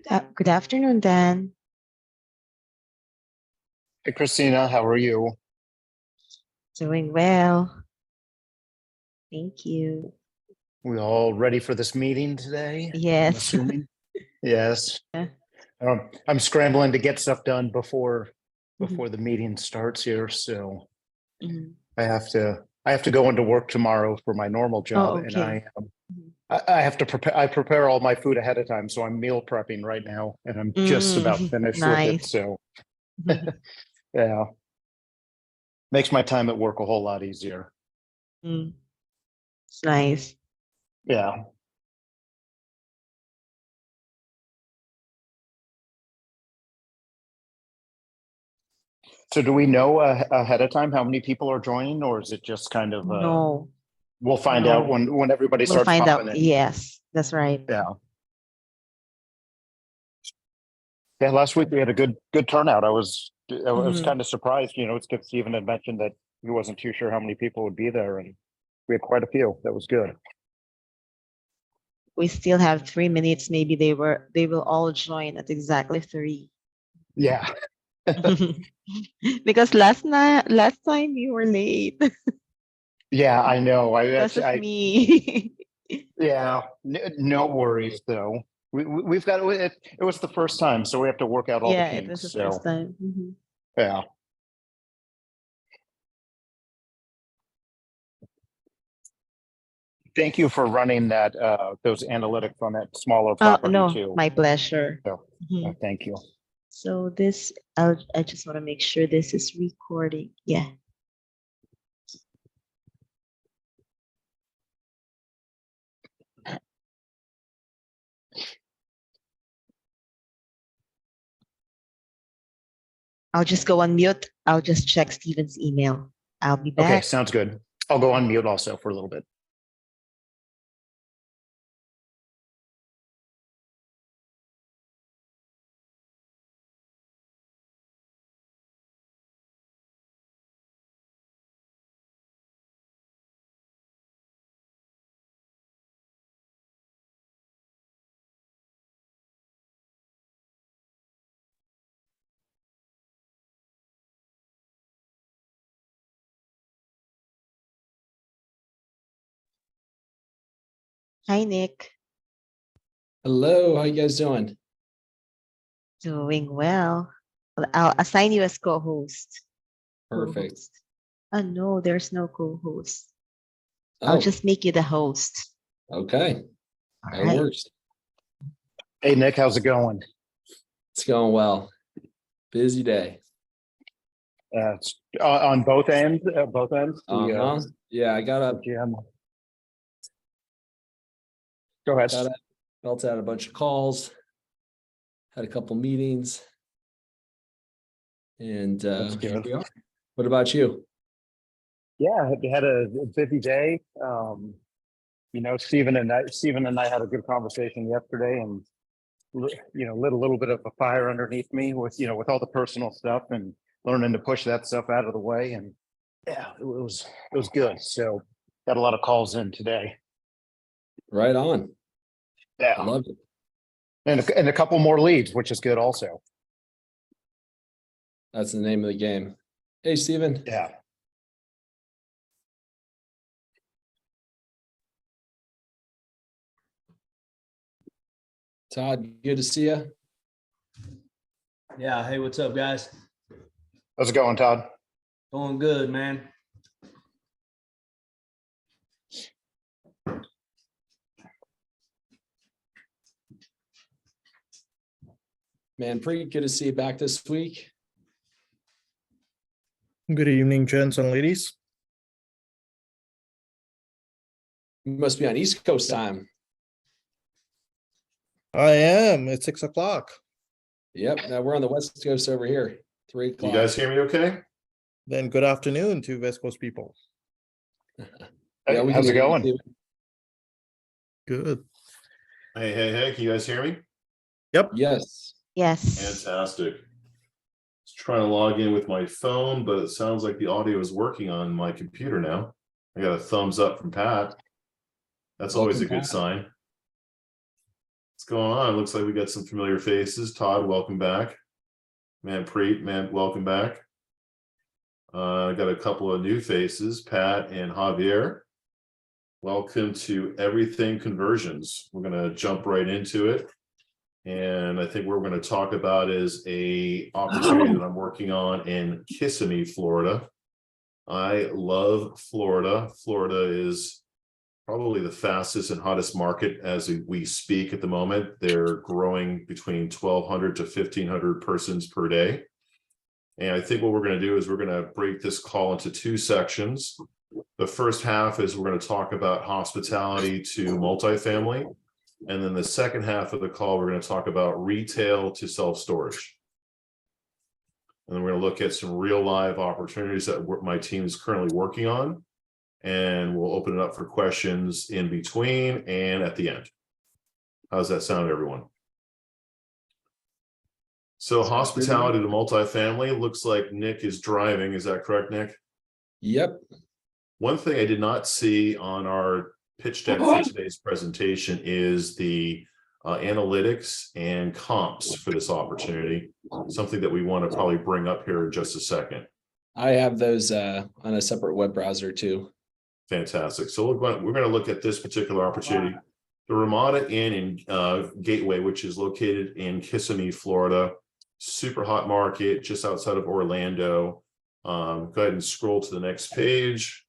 Good afternoon, Dan. Hey, Christina, how are you? Doing well. Thank you. We all ready for this meeting today? I'm Yes. assuming. Yes. Yeah. I'm scrambling to get stuff done before Mhm. the meeting starts here. So Mhm. I have to go into work tomorrow for my normal job, Oh, and okay. Mhm. I have to prepare. I prepare all my food ahead of time, so I'm meal prepping right now, and I'm just about finished with it. Nice. So Mhm. yeah, makes my time at work a whole lot easier. Mm, it's nice. Yeah. So do we know ahead of time how many people are joining, or is it just kind of No, we'll find out no. when everybody We'll starts find popping out. in? Yes, that's right. Yeah. Yeah, last week we had a good turnout. I was Mhm. kind of surprised, it's because Stephen had mentioned that he wasn't too sure how many people would be there, and we had quite a few. That was good. We still have 3 minutes. Maybe they will all join at exactly 3. Yeah. Because last time you were late Yeah, I know. because of me. Yeah, no worries though. We've got it was the first time, so we have to work out all the Yeah, it was kinks. the first So time. Mhm. yeah. Thank you for running those analytics on that smaller Oh, property no, too. my pleasure. So Mhm. thank you. So I just want to make sure this is recording. Yeah. I'll just go on mute. I'll just check Steven's email. I'll be Okay, back. sounds good. I'll go on mute also for a little bit. Hi, Nick. Hello, how you guys doing? Doing well. I'll assign you as co-host. Perfect. Co-host. Oh, no, there's no co-host. I'll Oh, just make you the host. okay. All That right. works. Hey Nick, how's it going? It's going well. Busy day. It's on both ends. Both ends. Uh-huh. Yeah, I The gym. Go ahead. felt out a bunch of calls, had a couple meetings, and That's here good. we are. What about you? Yeah, I had a busy day. Stephen and I had a good conversation yesterday, and lit a little bit of a fire underneath me with all the personal stuff and learning to push that stuff out of the way. And yeah, it was good. So got a lot of calls in today. Right on. I Yeah, love it. and a couple more leads, which is good also. That's the name of the game. Hey, Steven. Yeah. Todd, good to see you. Yeah. Hey, what's up, guys? How's it going, Todd? Going good, man. Man, pretty good to see you back this week. Good evening, gents and ladies. You must be on East Coast time. I am. It's 6 o'clock. Yep. Now we're on the West Coast over here. 3 You o'clock. guys hear me okay? Then good afternoon to West Coast people. Yeah, we How's it can hear you, going? Steven. Good. Hey, can you guys hear me? Yep. Yes. Yes. Fantastic. Just trying to log in with my phone, but it sounds like the audio is working on my computer now. I got a thumbs up from Pat. That's always a Welcome good back. sign. What's going on? Looks like we got some familiar faces. Todd, welcome back. Manpreet, man, welcome back. I got a couple of new faces, Pat and Javier. Welcome to Everything Conversions. We're going to jump right into it. And I think what we're going to talk about is a opportunity that I'm working on in Kissimmee, Florida. I love Florida. Florida is probably the fastest and hottest market as we speak at the moment. They're growing between 1,200 to 1,500 persons per day. And I think what we're going to do is we're going to break this call into two sections. The first half is we're going to talk about hospitality to multifamily. And then the second half of the call, we're going to talk about retail to self-storage. And then we're going to look at some real live opportunities that my team is currently working on. And we'll open it up for questions in between and at the end. How's that sound, everyone? So hospitality to multifamily, looks like Nick is driving. Is that correct, Nick? Yep. One thing I did not see on our pitch deck for today's presentation is the analytics and comps for this opportunity, something that we want to probably bring up here in just a second. I have those on a separate web browser too. Fantastic. So we're going to look at this particular opportunity. The Ramada Inn in Gateway, which is located in Kissimmee, Florida, super hot market just outside of Orlando. Go ahead and scroll to the next page.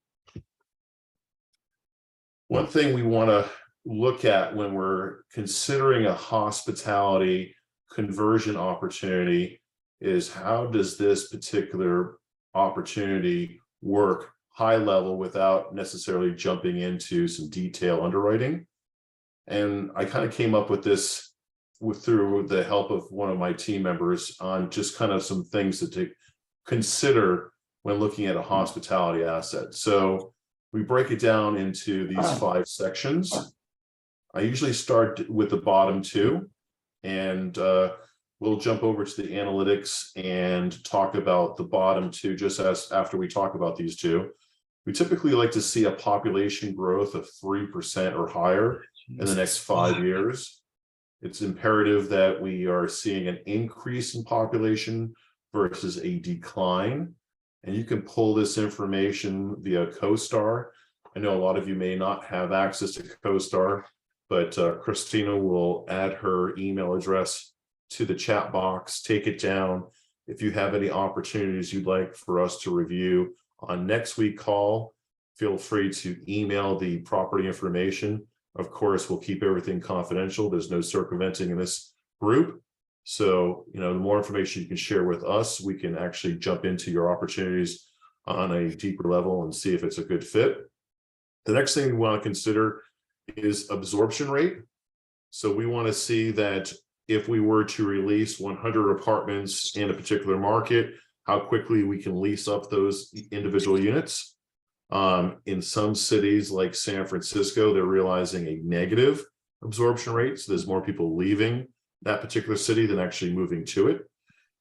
One thing we want to look at when we're considering a hospitality conversion opportunity is how does this particular opportunity work high level without necessarily jumping into some detail underwriting. And I kind of came up with this through the help of one of my team members on just kind of some things to consider when looking at a hospitality asset. So we break it down into these 5 sections. I usually start with the bottom 2, and we'll jump over to the analytics and talk about the bottom 2 just as after we talk about these 2. We typically like to see a population growth of 3% or higher in the next 5 years. It's imperative that we are seeing an increase in population versus a decline. And you can pull this information via CoStar. I know a lot of you may not have access to CoStar, but Christina will add her email address to the chat box. Take it down. If you have any opportunities you'd like for us to review on next week's call, feel free to email the property information. Of course, we'll keep everything confidential. There's no circumventing in this group. So, the more information you can share with us, we can actually jump into your opportunities on a deeper level and see if it's a good fit. The next thing we want to consider is absorption rate. So we want to see that if we were to release 100 apartments in a particular market, how quickly we can lease up those individual units. In some cities like San Francisco, they're realizing a negative absorption rate. So there's more people leaving that particular city than actually moving to it.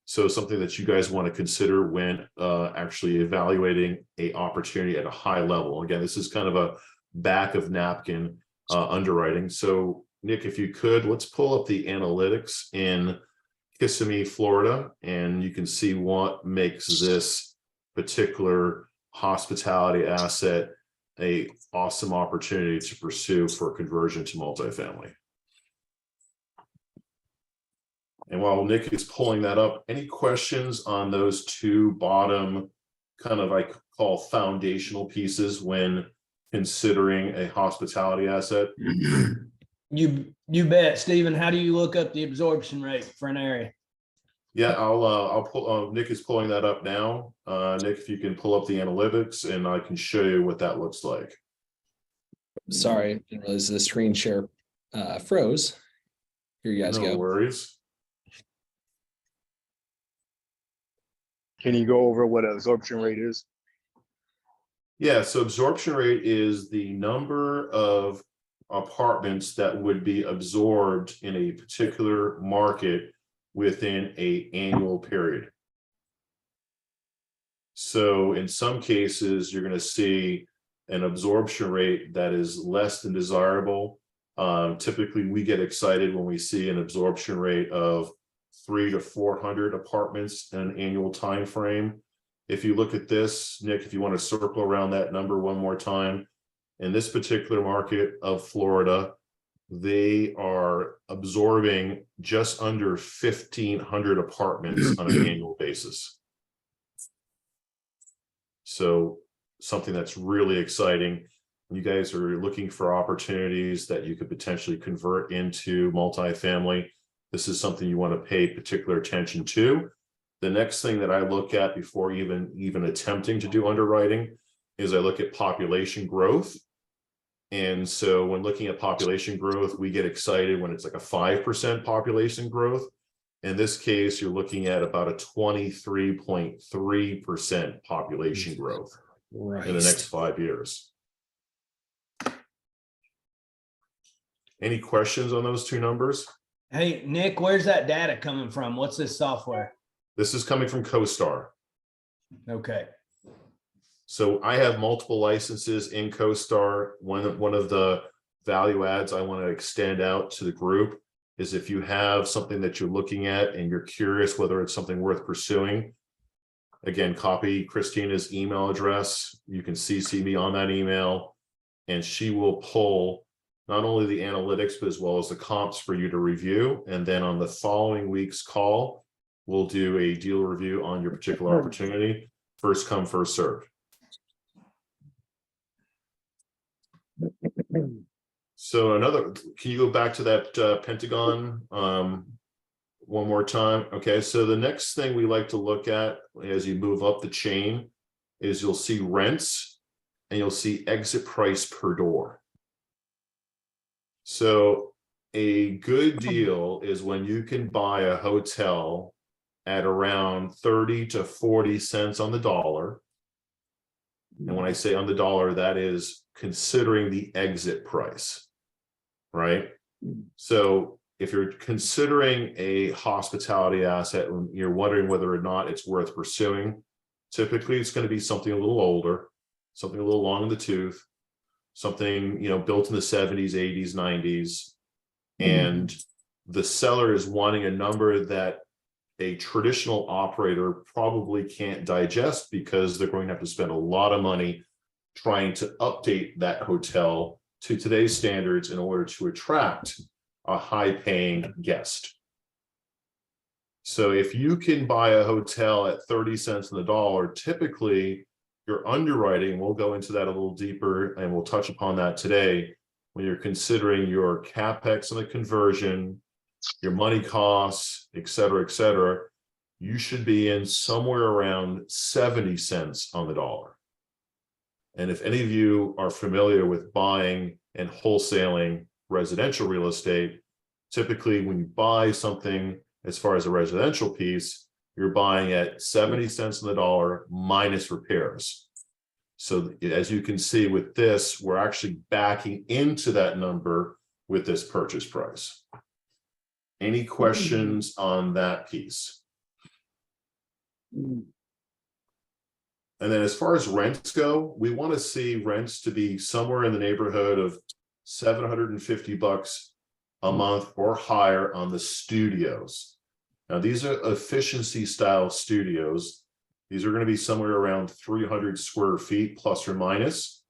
So something that you guys want to consider when actually evaluating a opportunity at a high level. Again, this is kind of a back of napkin underwriting. So Nick, if you could, let's pull up the analytics in Kissimmee, Florida, and you can see what makes this particular hospitality asset a awesome opportunity to pursue for conversion to multifamily. And while Nick is pulling that up, any questions on those 2 bottom kind of I call foundational pieces when considering a hospitality asset? You bet, Stephen. How do you look up the absorption rate for an area? Yeah, I'll pull. Nick is pulling that up now. Nick, if you can pull up the analytics, and I can show you what that looks like. Sorry, I didn't realize the screen share froze. Here you guys No go. worries. Can you go over what absorption rate is? Yeah, so absorption rate is the number of apartments that would be absorbed in a particular market within an annual period. So in some cases, you're going to see an absorption rate that is less than desirable Typically, we get excited when we see an absorption rate of 300 to 400 apartments in an annual time frame. If you look at this, Nick, if you want to circle around that number one more time, in this particular market of Florida, they are absorbing just under 1,500 apartments on an annual basis. So something that's really exciting. You guys are looking for opportunities that you could potentially convert into multifamily. This is something you want to pay particular attention to. The next thing that I look at before even attempting to do underwriting is I look at population growth. And so when looking at population growth, we get excited when it's like a 5% population growth. In this case, you're looking at about a 23.3% population growth in the next 5 years. Any questions on those two numbers? Hey, Nick, where's that data coming from? What's this software? This is coming from CoStar. Okay. So I have multiple licenses in CoStar. One of the value adds I want to extend out to the group is if you have something that you're looking at and you're curious whether it's something worth pursuing, again, copy Christina's email address. You can CC me on that email, and she will pull not only the analytics, but as well as the comps for you to review. And then on the following week's call, we'll do a deal review on your particular opportunity. First come, first serve. So can you go back to that Pentagon one more time? Okay, so the next thing we like to look at as you move up the chain is you'll see rents and you'll see exit price per door. So a good deal is when you can buy a hotel at around 30 to 40 cents on the dollar. And when I say on the dollar, that is considering the exit price, right? So if you're considering a hospitality asset and you're wondering whether or not it's worth pursuing, typically it's going to be something a little older, something a little long in the tooth, something, built in the 70s, 80s, 90s. And the seller is wanting a number that a traditional operator probably can't digest because they're going to have to spend a lot of money trying to update that hotel to today's standards in order to attract a high-paying guest. So if you can buy a hotel at 30 cents on the dollar, typically your underwriting, we'll go into that a little deeper and we'll touch upon that today, when you're considering your CapEx and the conversion, your money costs, et cetera, you should be in somewhere around 70 cents on the dollar. And if any of you are familiar with buying and wholesaling residential real estate, typically when you buy something as far as a residential piece, you're buying at 70 cents on the dollar minus repairs. So as you can see with this, we're actually backing into that number with this purchase price. Any questions on that piece? And then as far as rents go, we want to see rents to be somewhere in the neighborhood of $750 a month or higher on the studios. Now, these are efficiency style studios. These are going to be somewhere around 300 square feet plus or minus.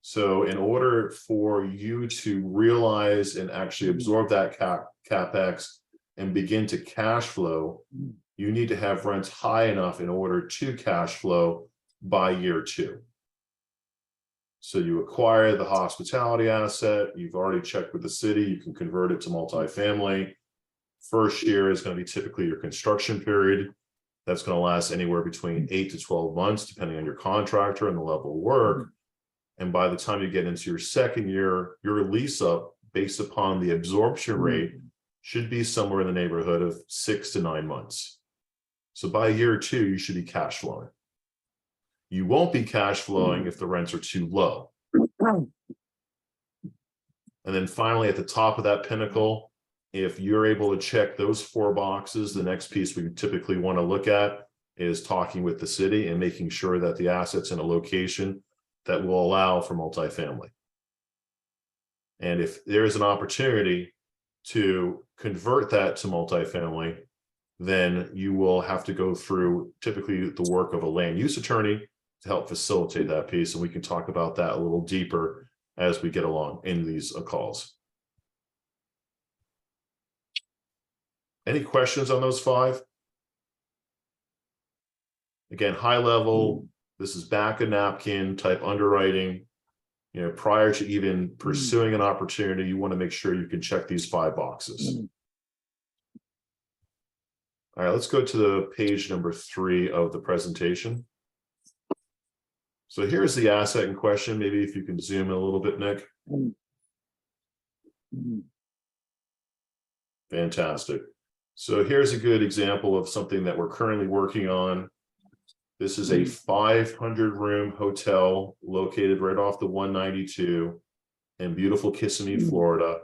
So in order for you to realize and actually absorb that CapEx and begin to cash flow, you need to have rents high enough in order to cash flow by year 2. So you acquire the hospitality asset, you've already checked with the city, you can convert it to multifamily. First year is going to be typically your construction period. That's going to last anywhere between 8 to 12 months, depending on your contractor and the level of work. And by the time you get into your second year, your lease up based upon the absorption rate should be somewhere in the neighborhood of 6 to 9 months. So by year 2, you should be cash flowing. You won't be cash flowing if the rents are too low. And then finally, at the top of that pinnacle, if you're able to check those 4 boxes, the next piece we typically want to look at is talking with the city and making sure that the asset's in a location that will allow for multifamily. And if there's an opportunity to convert that to multifamily, then you will have to go through typically the work of a land use attorney to help facilitate that piece. And we can talk about that a little deeper as we get along in these calls. Any questions on those 5? Again, high level, this is back a napkin type underwriting. You know, prior to even pursuing an opportunity, you want to make sure you can check these 5 boxes. All right, let's go to the page number 3 of the presentation. So here's the asset in question. Maybe if you can zoom in a little bit, Nick. Fantastic. So here's a good example of something that we're currently working on. This is a 500-room hotel located right off the 192 in beautiful Kissimmee, Florida.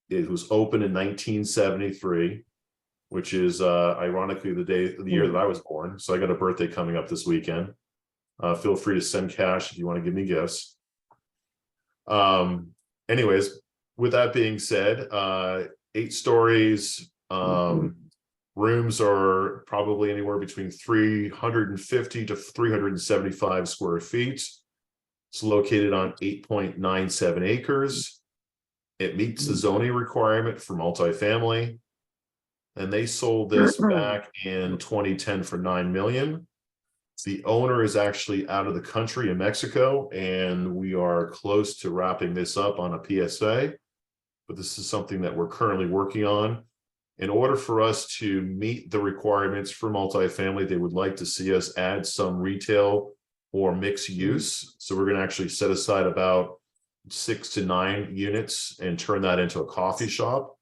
It was opened in 1973, which is ironically the year that I was born. So I got a birthday coming up this weekend. Feel free to send cash if you want to give me gifts. Anyways, with that being said, 8 stories. Rooms are probably anywhere between 350 to 375 square feet. It's located on 8.97 acres. It meets the zoning requirement for multifamily. And they sold this back in 2010 for $9 million. The owner is actually out of the country in Mexico, and we are close to wrapping this up on a PSA. But this is something that we're currently working on. In order for us to meet the requirements for multifamily, they would like to see us add some retail or mixed use. So we're going to actually set aside about 6 to 9 units and turn that into a coffee shop.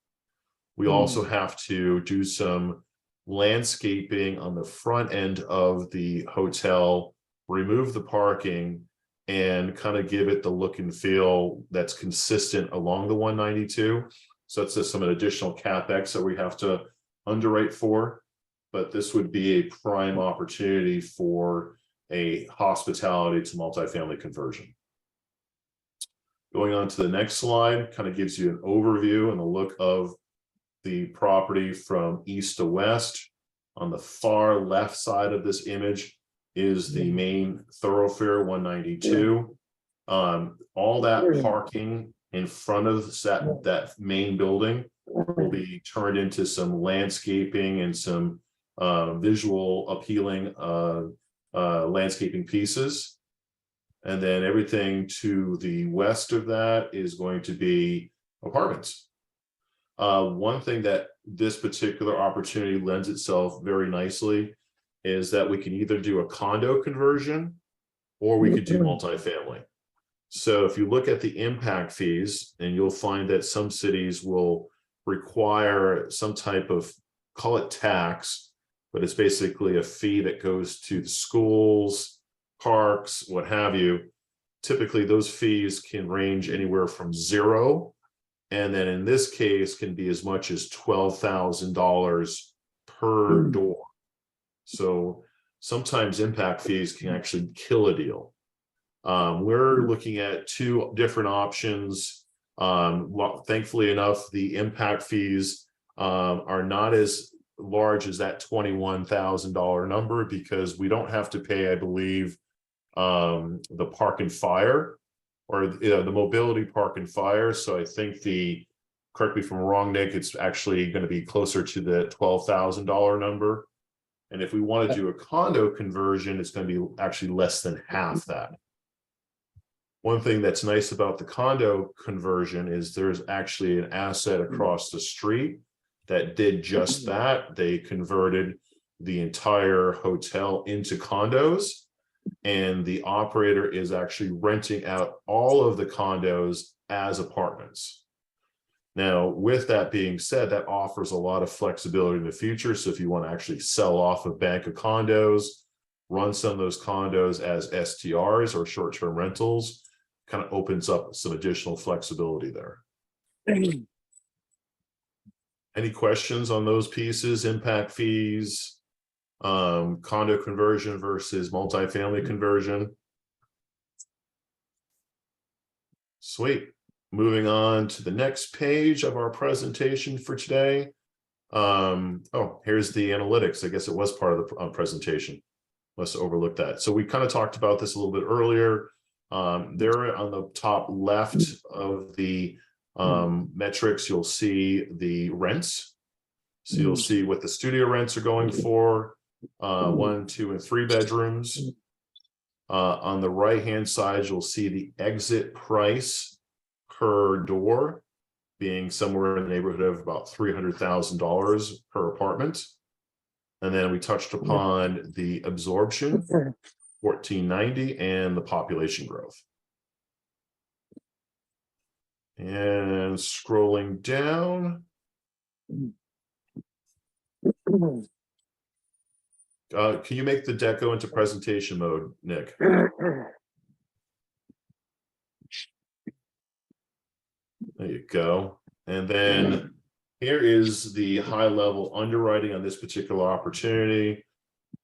We also have to do some landscaping on the front end of the hotel, remove the parking, and kind of give it the look and feel that's consistent along the 192. So that's just some additional CapEx that we have to underwrite for, but this would be a prime opportunity for a hospitality to multifamily conversion. Going on to the next slide, kind of gives you an overview and a look of the property from east to west. On the far left side of this image is the main thoroughfare 192. All that parking in front of that main building will be turned into some landscaping and some visual appealing landscaping pieces. And then everything to the west of that is going to be apartments. One thing that this particular opportunity lends itself very nicely is that we can either do a condo conversion or we could do multifamily. So if you look at the impact fees, and you'll find that some cities will require some type of, call it tax, but it's basically a fee that goes to the schools, parks, what have you. Typically, those fees can range anywhere from 0, and then in this case can be as much as $12,000 per door. So sometimes impact fees can actually kill a deal. We're looking at 2 different options. Thankfully enough, the impact fees are not as large as that $21,000 number, because we don't have to pay, I believe, the park and fire, or the mobility park and fire. So I think correct me if I'm wrong, Nick, it's actually going to be closer to the $12,000 number. And if we want to do a condo conversion, it's going to be actually less than half that. One thing that's nice about the condo conversion is there's actually an asset across the street that did just that. They converted the entire hotel into condos, and the operator is actually renting out all of the condos as apartments. Now, with that being said, that offers a lot of flexibility in the future. So if you want to actually sell off a bank of condos, run some of those condos as STRs or short-term rentals, kind of opens up some additional flexibility there. Any questions on those pieces, impact fees, condo conversion versus multifamily conversion? Sweet. moving on to the next page of our presentation for today. Oh, here's the analytics. I guess it was part of the presentation. Must have overlooked that. So we kind of talked about this a little bit earlier. There on the top left of the metrics, you'll see the rents. So you'll see what the studio rents are going for, 1, 2, and 3 bedrooms. On the right-hand side, you'll see the exit price per door being somewhere in the neighborhood of about $300,000 per apartment. And then we touched upon the absorption, 1490, and the population growth. And scrolling down. Can you make the deck go into presentation mode, Nick? There you go. And then here is the high level underwriting on this particular opportunity.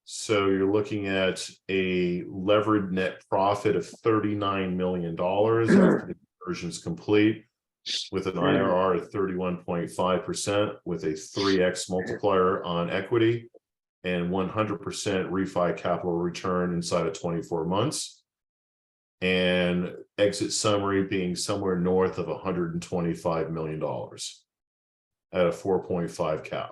So you're looking at a levered net profit of $39 million after the conversion is complete, with an IRR of 31.5%, with a 3x multiplier on equity and 100% refi capital return inside of 24 months. And exit summary being somewhere north of $125 million at a 4.5 cap.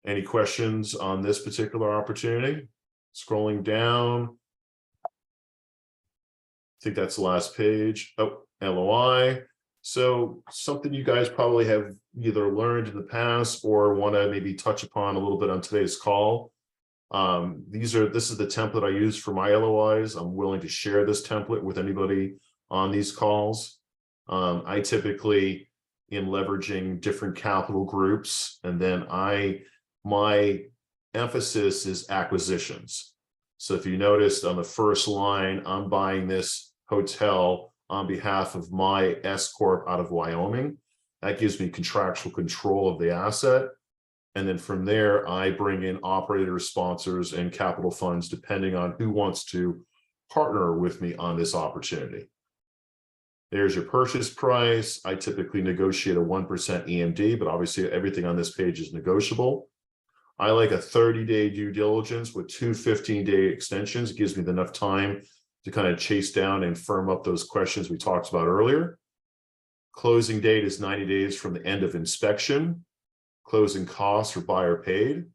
Any questions on this particular opportunity? Scrolling down. I think that's the last page. Oh, LOI. So something you guys probably have either learned in the past or want to maybe touch upon a little bit on today's call. This is the template I use for my LOIs. I'm willing to share this template with anybody on these calls. I typically am leveraging different capital groups, and then my emphasis is acquisitions. So if you noticed on the first line, I'm buying this hotel on behalf of my S Corp out of Wyoming. That gives me contractual control of the asset. And then from there, I bring in operators, sponsors, and capital funds, depending on who wants to partner with me on this opportunity. There's your purchase price. I typically negotiate a 1% EMD, but obviously everything on this page is negotiable. I like a 30-day due diligence with 2 15-day extensions. It gives me enough time to kind of chase down and firm up those questions we talked about earlier. Closing date is 90 days from the end of inspection. Closing costs are buyer paid.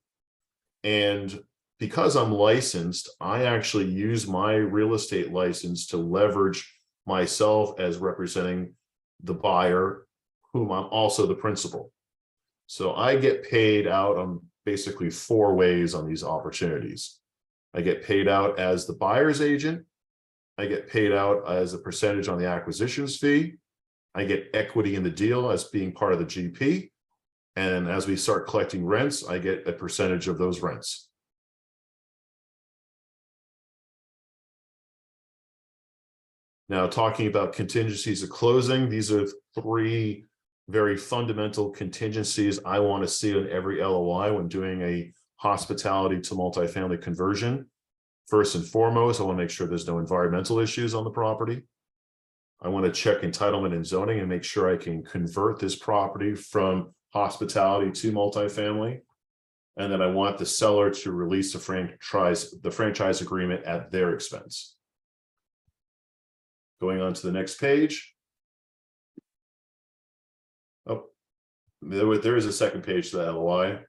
And because I'm licensed, I actually use my real estate license to leverage myself as representing the buyer, whom I'm also the principal. So I get paid out on basically 4 ways on these opportunities. I get paid out as the buyer's agent. I get paid out as a percentage on the acquisitions fee. I get equity in the deal as being part of the GP. And as we start collecting rents, I get a percentage of those rents. Now, talking about contingencies of closing, these are 3 very fundamental contingencies I want to see on every LOI when doing a hospitality to multifamily conversion. First and foremost, I want to make sure there's no environmental issues on the property. I want to check entitlement and zoning and make sure I can convert this property from hospitality to multifamily. And then I want the seller to release the franchise agreement at their expense. Going on to the next page. Oh, there is a second page to the LOI,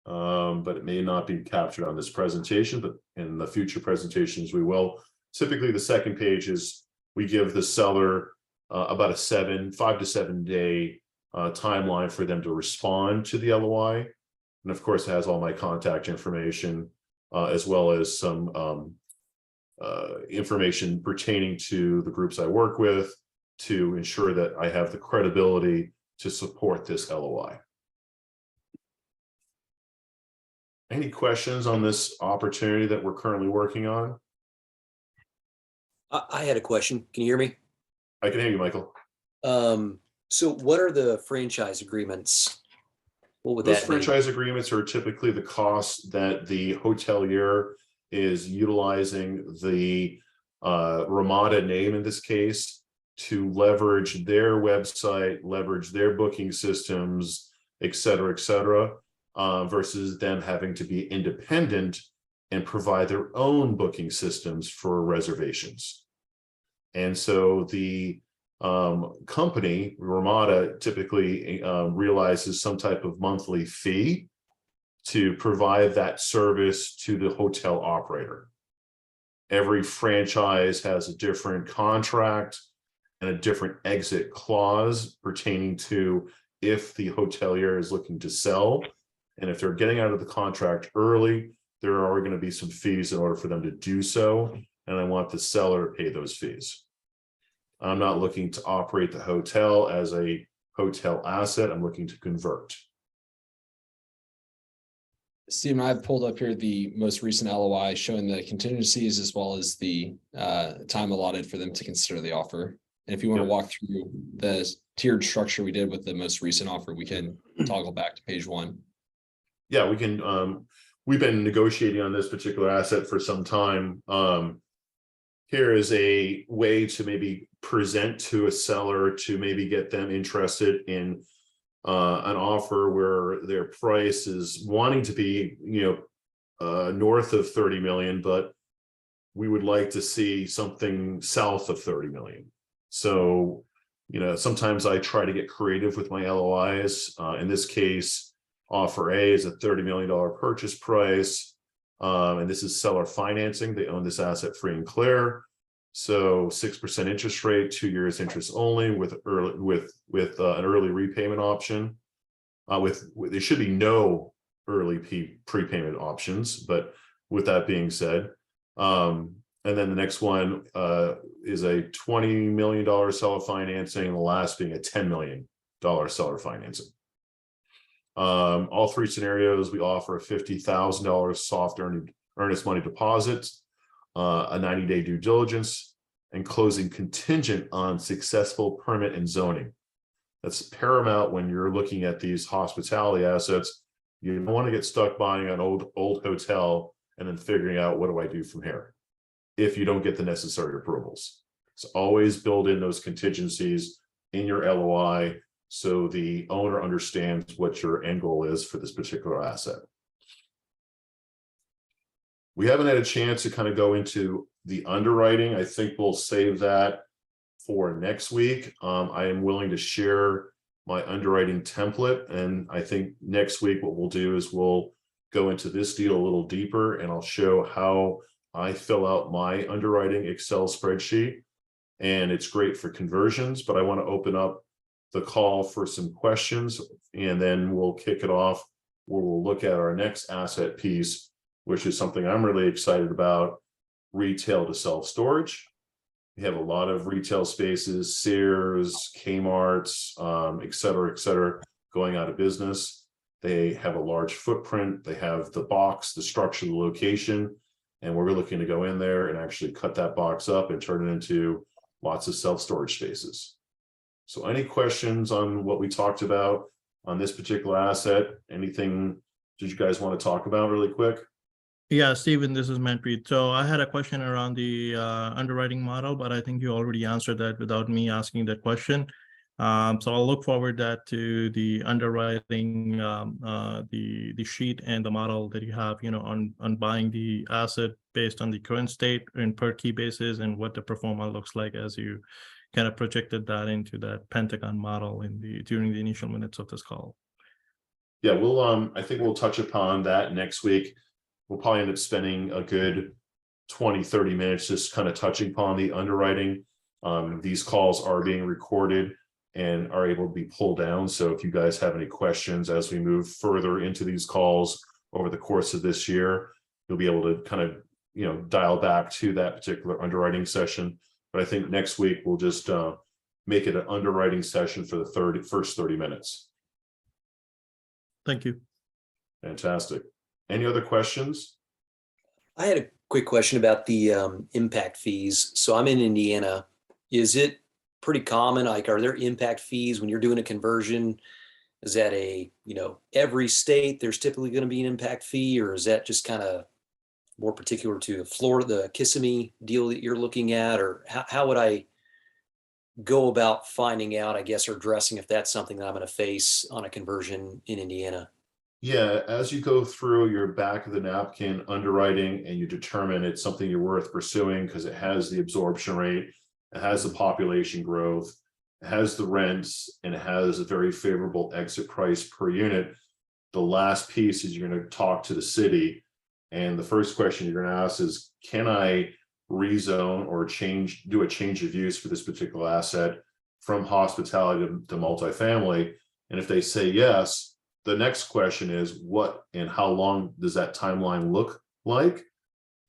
but it may not be captured on this presentation, but in the future presentations we will. Typically, the second page is we give the seller about a 5 to 7 day timeline for them to respond to the LOI. And of course, it has all my contact information, as well as some information pertaining to the groups I work with to ensure that I have the credibility to support this LOI. Any questions on this opportunity that we're currently working on? I had a question. Can you hear me? I can hear you, Michael. So what are the franchise agreements? What would Those that mean? franchise agreements are typically the costs that the hotelier is utilizing the Ramada name in this case to leverage their website, leverage their booking systems, et cetera, versus them having to be independent and provide their own booking systems for reservations. And so the company, Ramada, typically realizes some type of monthly fee to provide that service to the hotel operator. Every franchise has a different contract and a different exit clause pertaining to if the hotelier is looking to sell. And if they're getting out of the contract early, there are going to be some fees in order for them to do so. And I want the seller to pay those fees. I'm not looking to operate the hotel as a hotel asset. I'm looking to convert. Stephen, I've pulled up here the most recent LOI showing the contingencies as well as the time allotted for them to consider the offer. And if you want to walk through the tiered structure we did with the most recent offer, we can toggle back to page 1. Yeah, we can. We've been negotiating on this particular asset for some time. Here is a way to maybe present to a seller to maybe get them interested in an offer where their price is wanting to be, north of 30 million, but we would like to see something south of 30 million. So, sometimes I try to get creative with my LOIs. In this case, offer A is a $30 million purchase price. And this is seller financing. They own this asset free and clear. So 6% interest rate, 2 years interest only with an early repayment option. There should be no early prepayment options, but with that being said, and then the next one is a $20 million seller financing, and the last being a $10 million seller financing. All three scenarios, we offer a $50,000 soft earnest money deposit, a 90-day due diligence, and closing contingent on successful permit and zoning. That's paramount when you're looking at these hospitality assets. You don't want to get stuck buying an old hotel and then figuring out, what do I do from here, if you don't get the necessary approvals. So always build in those contingencies in your LOI so the owner understands what your end goal is for this particular asset. We haven't had a chance to kind of go into the underwriting. I think we'll save that for next week. I am willing to share my underwriting template, and I think next week what we'll do is we'll go into this deal a little deeper, and I'll show how I fill out my underwriting Excel spreadsheet. And it's great for conversions, but I want to open up the call for some questions, and then we'll kick it off where we'll look at our next asset piece, which is something I'm really excited about: retail to self-storage. We have a lot of retail spaces, Sears, Kmart's, et cetera, going out of business. They have a large footprint. They have the box, the structure, the location, and we're looking to go in there and actually cut that box up and turn it into lots of self-storage spaces. So any questions on what we talked about on this particular asset? Anything did you guys want to talk about really quick? Yeah, Stephen, this is Manpreet. So I had a question around the underwriting model, but I think you already answered that without me asking that question. So I'll look forward to the underwriting, the sheet and the model that you have, on buying the asset based on the current state and per key basis, and what the pro forma looks like as you kind of projected that into that Pentagon model during the initial minutes of this call. Yeah, I think we'll touch upon that next week. We'll probably end up spending a good 20-30 minutes just kind of touching upon the underwriting. These calls are being recorded and are able to be pulled down. So if you guys have any questions as we move further into these calls over the course of this year, you'll be able to kind of, dial back to that particular underwriting session. But I think next week we'll just make it an underwriting session for the first 30 minutes. Thank you. Fantastic. Any other questions? I had a quick question about the impact fees. So I'm in Indiana. Is it pretty common? Like, are there impact fees when you're doing a conversion? Is that every state there's typically going to be an impact fee, or is that just kind of more particular to the Florida, the Kissimmee deal that you're looking at, or how would I go about finding out, I guess, or addressing if that's something that I'm going to face on a conversion in Indiana? Yeah, as you go through your back of the napkin underwriting and you determine it's something you're worth pursuing because it has the absorption rate, it has the population growth, it has the rents, and it has a very favorable exit price per unit. The last piece is you're going to talk to the city. And the first question you're going to ask is, can I rezone or do a change of use for this particular asset from hospitality to multifamily? And if they say yes, the next question is, what and how long does that timeline look like?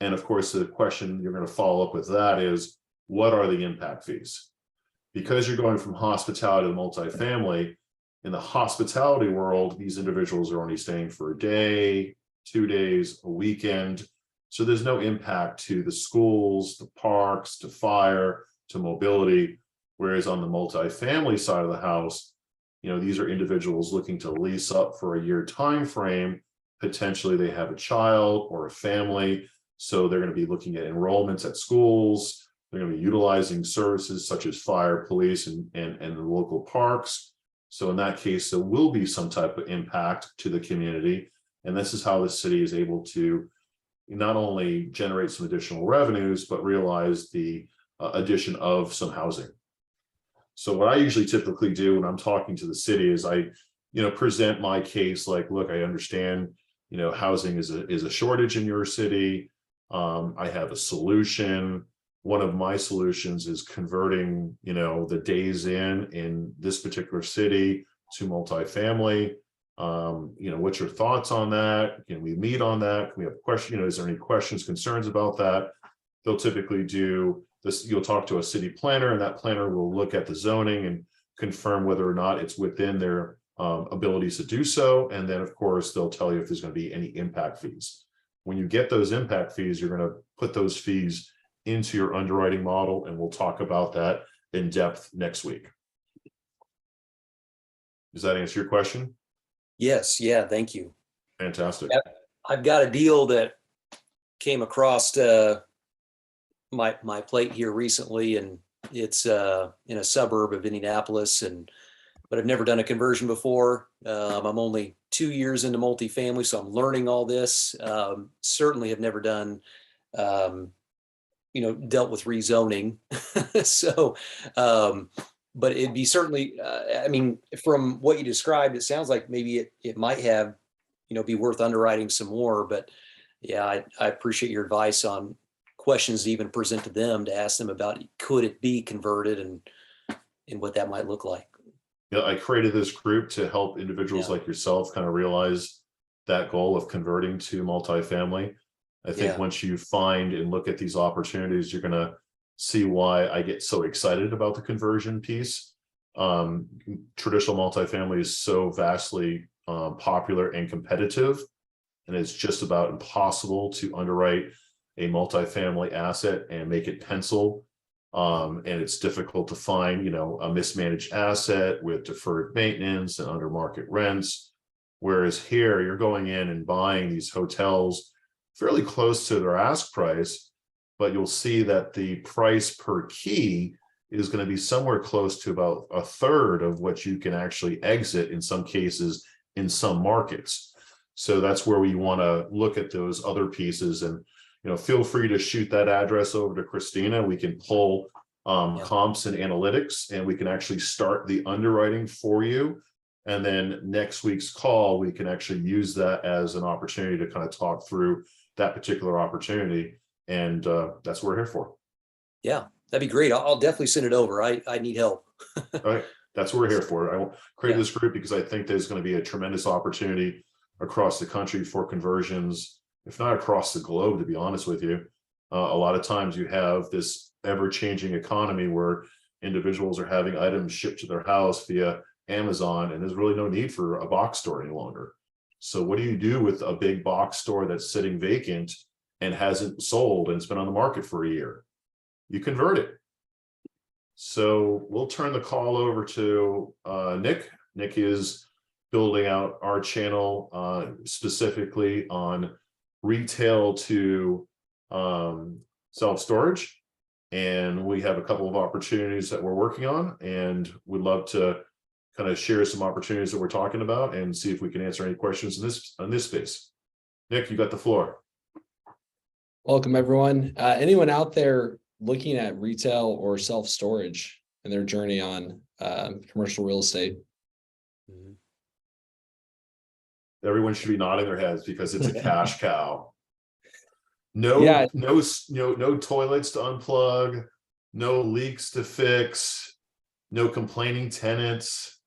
And of course, the question you're going to follow up with that is, what are the impact fees? Because you're going from hospitality to multifamily, in the hospitality world, these individuals are only staying for a day, 2 days, a weekend. So there's no impact to the schools, the parks, to fire, to mobility. Whereas on the multifamily side of the house, these are individuals looking to lease up for a year time frame. Potentially they have a child or a family. So they're going to be looking at enrollments at schools. They're going to be utilizing services such as fire, police, and the local parks. So in that case, there will be some type of impact to the community. And this is how the city is able to not only generate some additional revenues, but realize the addition of some housing. So what I usually typically do when I'm talking to the city is I, present my case like, look, I understand, housing is a shortage in your city. I have a solution. One of my solutions is converting, the days in this particular city to multifamily. What's your thoughts on that? Can we meet on that? Can we have a question? Is there any questions, concerns about that? They'll typically do this. You'll talk to a city planner, and that planner will look at the zoning and confirm whether or not it's within their abilities to do so. And then, of course, they'll tell you if there's going to be any impact fees. When you get those impact fees, you're going to put those fees into your underwriting model, and we'll talk about that in depth next week. Does that answer your question? Yes. Yeah. Thank you. Fantastic. I've got a deal that came across my plate here recently, and it's in a suburb of Indianapolis, but I've never done a conversion before. I'm only 2 years into multifamily, so I'm learning all this. Certainly have never done, dealt with rezoning. So, but it'd be certainly, from what you described, it sounds like maybe it might have, be worth underwriting some more. But yeah, I appreciate your advice on questions to even present to them, to ask them about, could it be converted and what that might look like. Yeah, I created this group to help individuals like yourself kind of realize that goal of converting to multifamily. I think once you find and look at these opportunities, you're going to see why I get so excited about the conversion piece. Traditional multifamily is so vastly popular and competitive, and it's just about impossible to underwrite a multifamily asset and make it pencil. And it's difficult to find, a mismanaged asset with deferred maintenance and under market rents. Whereas here, you're going in and buying these hotels fairly close to their ask price, but you'll see that the price per key is going to be somewhere close to about a third of what you can actually exit in some cases in some markets. So that's where we want to look at those other pieces. And feel free to shoot that address over to Christina. We can pull comps and analytics, and we can actually start the underwriting for you. And then next week's call, we can actually use that as an opportunity to kind of talk through that particular opportunity. And that's what we're here for. Yeah, that'd be great. I'll definitely send it over. I need help. All right. That's what we're here for. I created this group because I think there's going to be a tremendous opportunity across the country for conversions, if not across the globe, to be honest with you. A lot of times you have this ever-changing economy where individuals are having items shipped to their house via Amazon, and there's really no need for a box store any longer. So what do you do with a big box store that's sitting vacant and hasn't sold and it's been on the market for a year? You convert it. So we'll turn the call over to Nick. Nick is building out our channel specifically on retail to self-storage. And we have a couple of opportunities that we're working on, and would love to kind of share some opportunities that we're talking about and see if we can answer any questions in this space. Nick, you got the floor. Welcome, everyone. Anyone out there looking at retail or self-storage in their journey on commercial real estate? Everyone should be nodding their heads because it's a cash cow. Yeah. No toilets to unplug, no leaks to fix, no complaining tenants.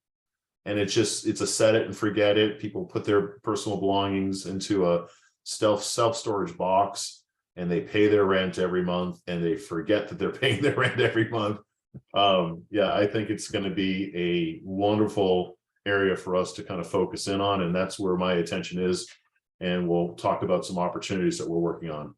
And it's a set it and forget it. People put their personal belongings into a self-storage box, and they pay their rent every month, and they forget that they're paying their rent every month. Yeah, I think it's going to be a wonderful area for us to kind of focus in on, and that's where my attention is. And we'll talk about some opportunities that we're working on.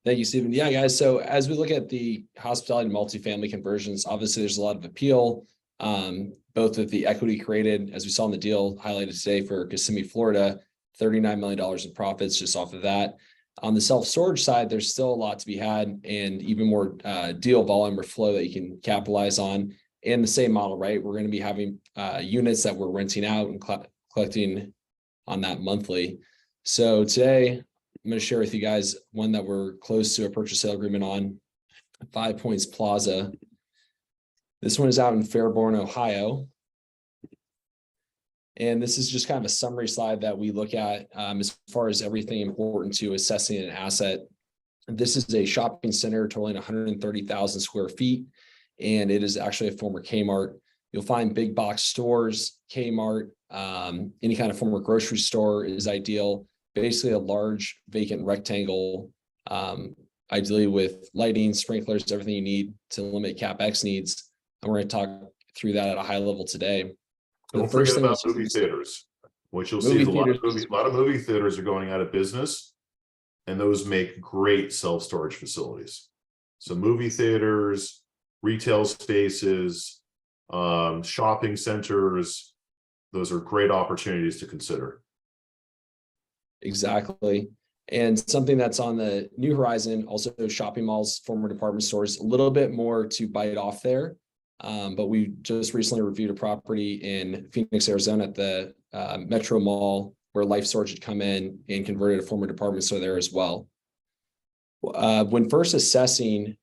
Thank you, Stephen. Yeah, guys. So as we look at the hospitality and multifamily conversions, obviously there's a lot of appeal, both with the equity created, as we saw in the deal highlighted today for Kissimmee, Florida, $39 million in profits just off of that. On the self-storage side, there's still a lot to be had, and even more deal volume or flow that you can capitalize on. And the same model, right? We're going to be having units that we're renting out and collecting on that monthly. So today, I'm going to share with you guys one that we're close to a purchase sale agreement on, 5 Points Plaza. This one is out in Fairborn, Ohio. And this is just kind of a summary slide that we look at as far as everything important to assessing an asset. This is a shopping center totaling 130,000 square feet, and it is actually a former Kmart. You'll find big box stores, Kmart, any kind of former grocery store is ideal. Basically a large vacant rectangle, ideally with lighting, sprinklers, everything you need to limit CapEx needs. And we're going to talk through that at a high level today. Don't forget about movie theaters, which you'll see a lot of movie theaters are going out of business, and those make great self-storage facilities. So movie theaters, retail spaces, shopping centers, those are great opportunities to consider. Exactly. And something that's on the new horizon, also shopping malls, former department stores, a little bit more to bite off there. But we just recently reviewed a property in Phoenix, Arizona at the Metro Mall where Life Storage had come in and converted a former department store there as well. When first assessing,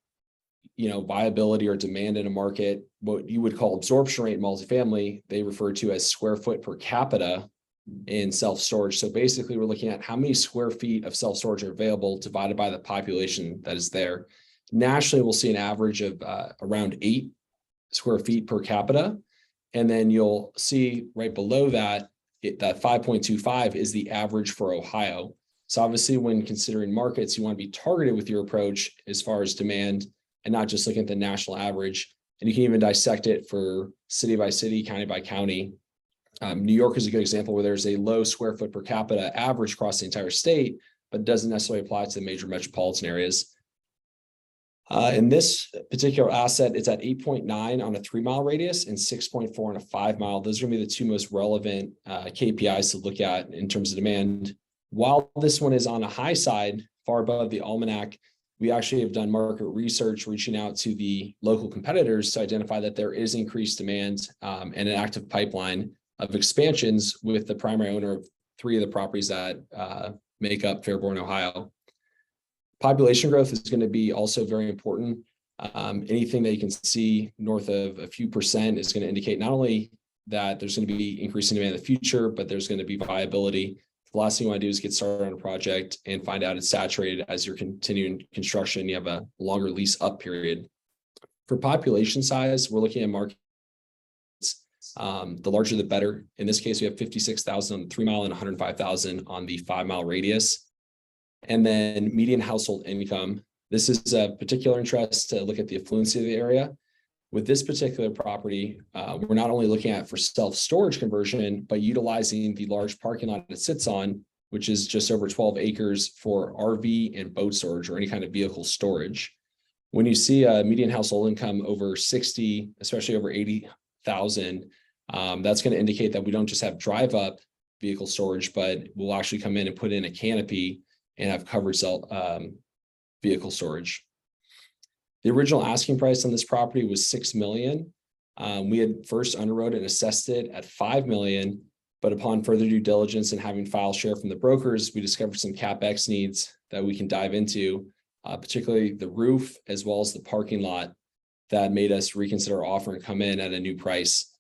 viability or demand in a market, what you would call absorption rate in multifamily, they refer to as square foot per capita in self-storage. So basically we're looking at how many square feet of self-storage are available divided by the population that is there. Nationally, we'll see an average of around 8 square feet per capita. And then you'll see right below that, that 5.25 is the average for Ohio. So obviously when considering markets, you want to be targeted with your approach as far as demand and not just looking at the national average. And you can even dissect it for city by city, county by county. New York is a good example where there's a low square foot per capita average across the entire state, but doesn't necessarily apply to the major metropolitan areas. In this particular asset, it's at 8.9 on a 3-mile radius and 6.4 on a 5-mile. Those are going to be the two most relevant KPIs to look at in terms of demand. While this one is on a high side, far above the almanac, we actually have done market research, reaching out to the local competitors to identify that there is increased demand and an active pipeline of expansions with the primary owner of 3 of the properties that make up Fairborn, Ohio. Population growth is going to be also very important. Anything that you can see north of a few percent is going to indicate not only that there's going to be increasing demand in the future, but there's going to be viability. The last thing you want to do is get started on a project and find out it's saturated as you're continuing construction. You have a longer lease up period. For population size, we're looking at markets. The larger, the better. In this case, we have 56,000 on the 3-mile and 105,000 on the 5-mile radius. And then median household income. This is a particular interest to look at the affluency of the area. With this particular property, we're not only looking at for self-storage conversion, but utilizing the large parking lot it sits on, which is just over 12 acres for RV and boat storage or any kind of vehicle storage. When you see a median household income over 60, especially over 80,000, that's going to indicate that we don't just have drive up vehicle storage, but we'll actually come in and put in a canopy and have covered vehicle storage. The original asking price on this property was $6 million. We had first underwrote and assessed it at $5 million, but upon further due diligence and having file share from the brokers, we discovered some CapEx needs that we can dive into, particularly the roof as well as the parking lot, that made us reconsider our offer and come in at a new price.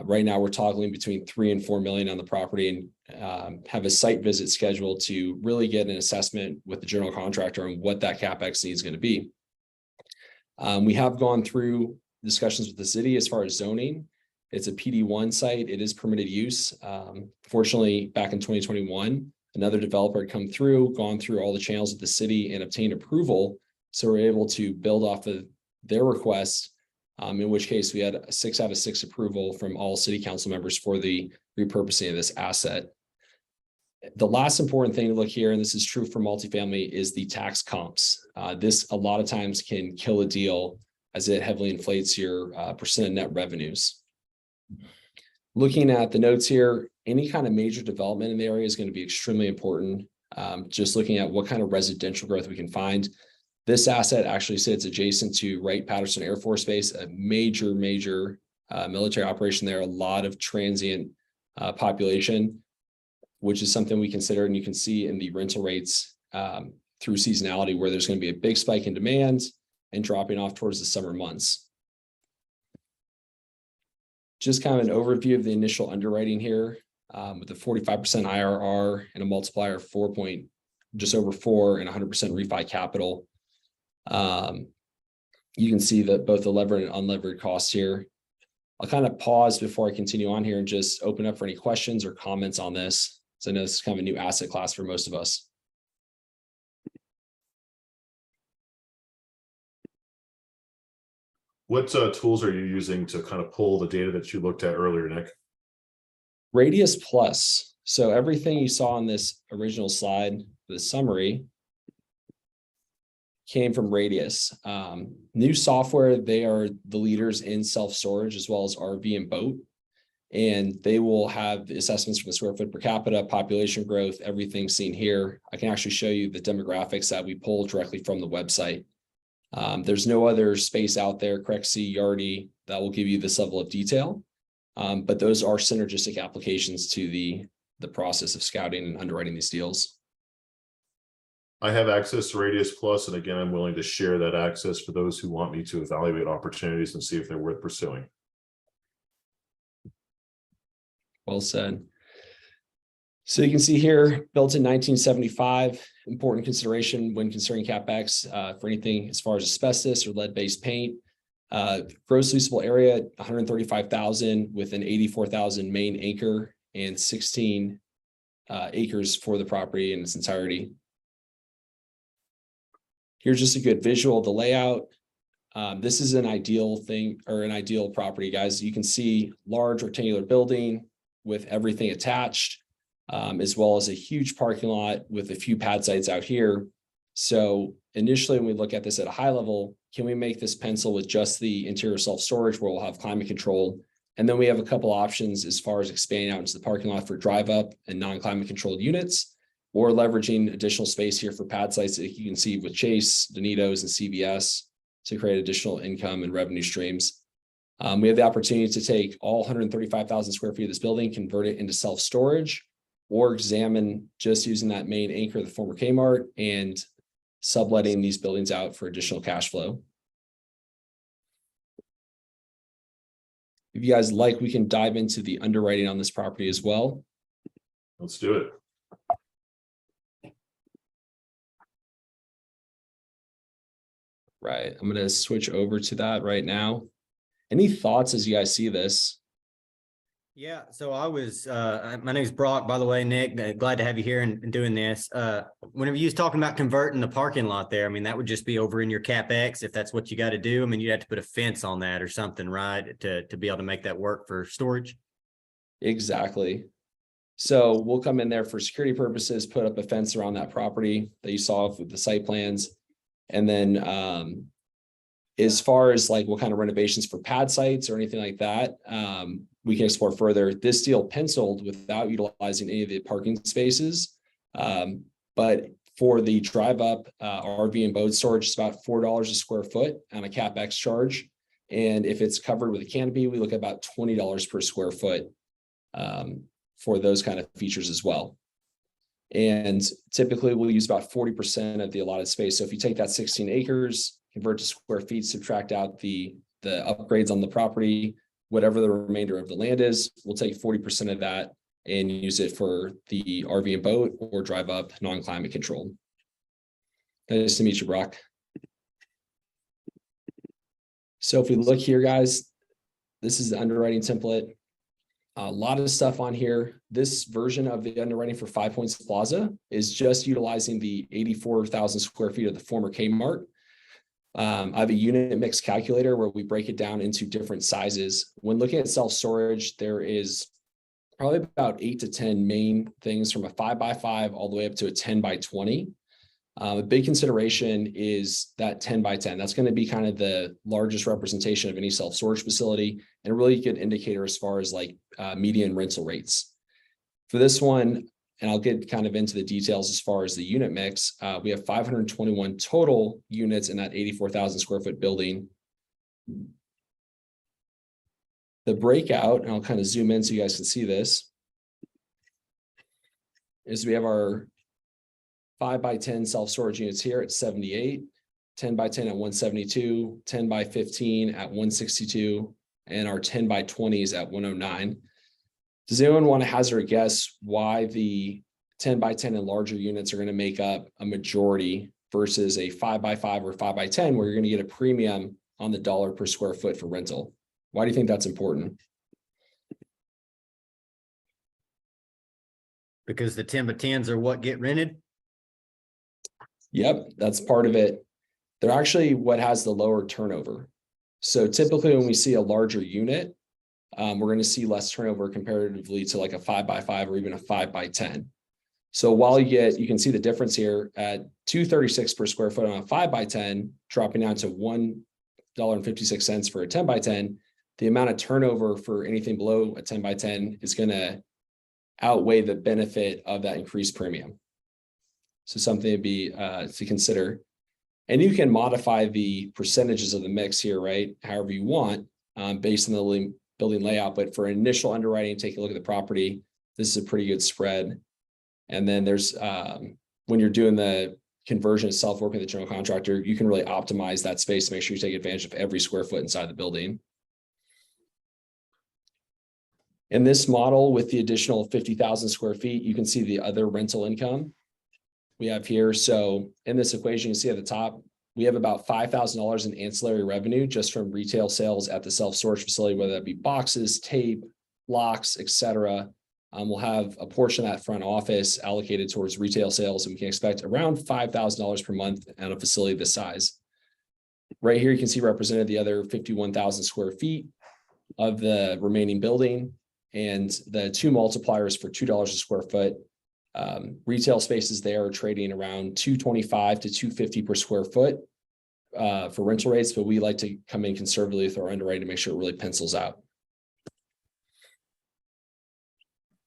Right now, we're toggling between $3 and $4 million on the property, and have a site visit scheduled to really get an assessment with the general contractor on what that CapEx need is going to be. We have gone through discussions with the city as far as zoning. It's a PD1 site. It is permitted use. Fortunately, back in 2021, another developer had come through, gone through all the channels of the city and obtained approval. So we're able to build off of their request, in which case we had a 6 out of 6 approval from all city council members for the repurposing of this asset. The last important thing to look here, and this is true for multifamily, is the tax comps. This a lot of times can kill a deal as it heavily inflates your percent of net revenues. Looking at the notes here, any kind of major development in the area is going to be extremely important. Just looking at what kind of residential growth we can find. This asset actually sits adjacent to Wright-Patterson Air Force Base, a major military operation there, a lot of transient population, which is something we consider, and you can see in the rental rates through seasonality, where there's going to be a big spike in demand and dropping off towards the summer months. Just kind of an overview of the initial underwriting here, with a 45% IRR and a multiplier of just over 4 and 100% refi capital. You can see that both the levered and unlevered costs here. I'll kind of pause before I continue on here and just open up for any questions or comments on this. So I know this is kind of a new asset class for most of us. What tools are you using to kind of pull the data that you looked at earlier, Nick? Radius Plus. So everything you saw on this original slide, the summary, came from Radius. New software, they are the leaders in self-storage as well as RV and boat. And they will have assessments from the square foot per capita, population growth, everything seen here. I can actually show you the demographics that we pull directly from the website. There's no other space out there, Crexy, Yardi, that will give you this level of detail. But those are synergistic applications to the process of scouting and underwriting these deals. I have access to Radius Plus, and again, I'm willing to share that access for those who want me to evaluate opportunities and see if they're worth pursuing. Well said. So you can see here, built in 1975, important consideration when considering CapEx for anything as far as asbestos or lead-based paint. Gross leasable area, 135,000 with an 84,000 main acre and 16 acres for the property in its entirety. Here's just a good visual of the layout. This is an ideal thing, or an ideal property, guys. You can see large rectangular building with everything attached, as well as a huge parking lot with a few pad sites out here. So initially, when we look at this at a high level, can we make this pencil with just the interior self-storage where we'll have climate control? And then we have a couple options as far as expanding out into the parking lot for drive up and non-climate controlled units, or leveraging additional space here for pad sites that you can see with Chase, Donitos, and CVS to create additional income and revenue streams. We have the opportunity to take all 135,000 square feet of this building, convert it into self-storage, or examine just using that main anchor, the former Kmart, and subletting these buildings out for additional cash flow. If you guys like, we can dive into the underwriting on this property as well. Let's do it. Right, I'm going to switch over to that right now. Any thoughts as you guys see this? Yeah, so I was, my name's Brock, by the way, Nick, glad to have you here and doing this. Whenever you was talking about converting the parking lot there, I mean, that would just be over in your CapEx if that's what you got to do. I mean, you'd have to put a fence on that or something, right, to be able to make that work for storage? Exactly. So we'll come in there for security purposes, put up a fence around that property that you saw with the site plans. And then as far as like what kind of renovations for pad sites or anything like that, we can explore further. This deal penciled without utilizing any of the parking spaces. But for the drive up RV and boat storage, it's about $4 a square foot on a CapEx charge. And if it's covered with a canopy, we look at about $20 per square foot for those kind of features as well. And typically we'll use about 40% of the allotted space. So if you take that 16 acres, convert to square feet, subtract out the upgrades on the property, whatever the remainder of the land is, we'll take 40% of that and use it for the RV and boat or drive up non-climate controlled. Nice to meet you, Brock. So if we look here, guys, this is the underwriting template. A lot of stuff on here. This version of the underwriting for 5 Points Plaza is just utilizing the 84,000 square feet of the former Kmart. I have a unit mix calculator where we break it down into different sizes. When looking at self-storage, there is probably about 8 to 10 main things from a 5x5 all the way up to a 10x20. A big consideration is that 10x10. That's going to be kind of the largest representation of any self-storage facility and a really good indicator as far as like median rental rates. For this one, and I'll get kind of into the details as far as the unit mix, we have 521 total units in that 84,000 square foot building. The breakout, and I'll kind of zoom in so you guys can see this, is we have our 5x10 self-storage units here at 78, 10x10 at 172, 10x15 at 162, and our 10x20s at 109. Does anyone want to hazard a guess why the 10x10 and larger units are going to make up a majority versus a 5x5 or 5x10 where you're going to get a premium on the dollar per square foot for rental? Why do you think that's important? Because the 10x10s are what get rented? Yep, that's part of it. They're actually what has the lower turnover. So typically when we see a larger unit, we're going to see less turnover comparatively to like a 5x5 or even a 5x10. So while you can see the difference here at $2.36 per square foot on a 5x10, dropping down to $1.56 for a 10x10, the amount of turnover for anything below a 10x10 is going to outweigh the benefit of that increased premium. So something to be to consider. And you can modify the percentages of the mix here, right? However you want, based on the building layout. But for initial underwriting, take a look at the property. This is a pretty good spread. And then there's when you're doing the conversion itself, working with the general contractor, you can really optimize that space to make sure you take advantage of every square foot inside the building. In this model, with the additional 50,000 square feet, you can see the other rental income we have here. So in this equation, you see at the top, we have about $5,000 in ancillary revenue just from retail sales at the self-storage facility, whether that be boxes, tape, locks, etc. We'll have a portion of that front office allocated towards retail sales, and we can expect around $5,000 per month at a facility this size. Right here, you can see represented the other 51,000 square feet of the remaining building and the two multipliers for $2 a square foot. Retail spaces there are trading around $225 to $250 per square foot for rental rates, but we like to come in conservatively with our underwriting to make sure it really pencils out.